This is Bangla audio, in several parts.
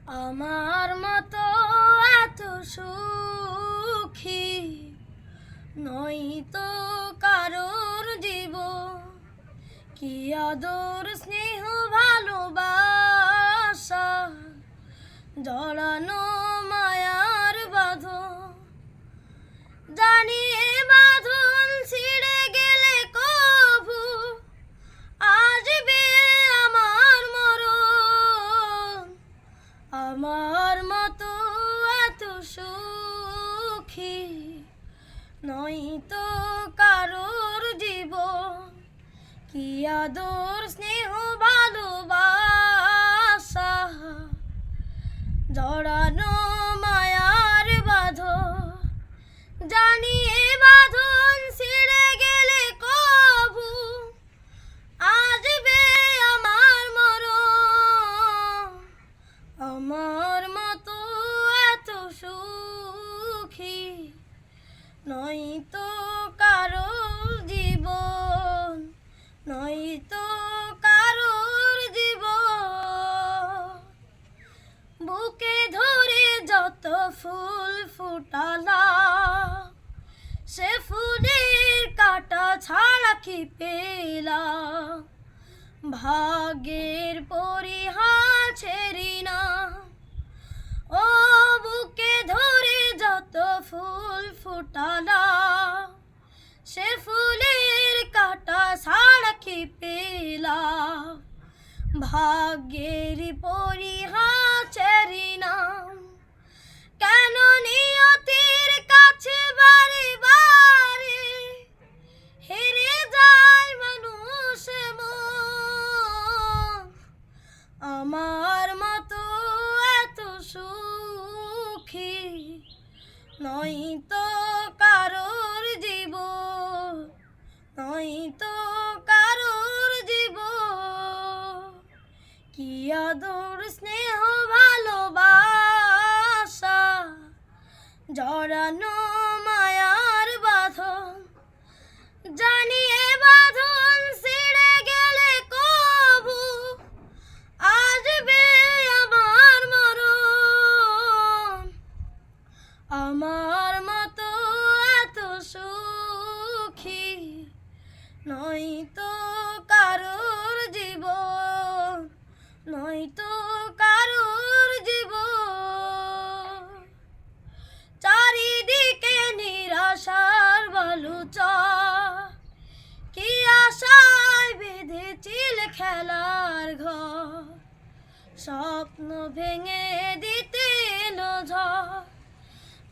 আমার মতো এত সুখী নই তো কারোর জীবন। কি আদর স্নেহ ভালোবাসা জড়ানো মায়ার বাঁধন। জানি এ বাঁধন ছিঁড়ে গেলে কভু আসবে আমার মরণ। আমার মতো এত সুখী নই তো কারোর জীবন। কি আদর স্নেহ ভালোবাসা জড়ানো মায়ার বাঁধন। জানি এ বাঁধন ছিঁড়ে গেলে কভু আসবে আমার মরণ। আমার মতো এত সুখী নই তো কারোর জীবন, নই তো কারোর জীবন। বুকে ধরে যত ফুল ফুটালাম সে ফুলের কাঁটা ছাড়া কি পেলাম। ভাগ্যের পরিহাস ছেড়ি না। ও বুকে ধরে যত ফুল ফুটালাম সে ফুলের কাঁটা ছাড়া কি পেলাম। ভাগ্যের পরিহাস ছেড়ি না। কেন নিয়তির কাছে বারে বারে হেরে যায় মানুষ মন। আমার মতো এত সুখী নই তো কারোর জীবন, নই তো কারোর জীবন। কি আদর স্নেহ ভালোবাসা জড়ানো মায়ার বাঁধন। জানি এ বাঁধন ছিঁড়ে গেলে কভু আসবে আমার মরণ। আমার মতো এত সুখী নই তো কারোর জীবন, নই তো কারোর জীবন। চারিদিকে নিরাশার বালুচর, কি আশায় বেঁধেছিল খেলার ঘর। স্বপ্ন ভেঙে দিতে এলো ঝড়।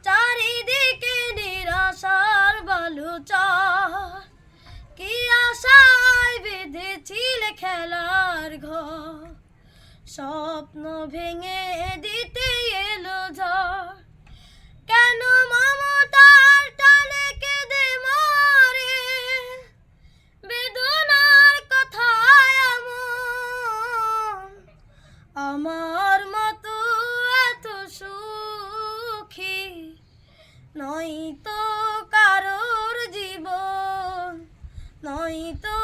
চারিদিকে নিরাশার বালুচর, কি আশায় বেঁধেছিল খেলার ঘর। স্বপ্ন ভেঙে দিতে এলো ঝড়। কেন মমতার টানে কেঁদে মরে বেদনার কথায় এমন। আমার মতো এত সুখী নই তো কারোর জীবন, নই তো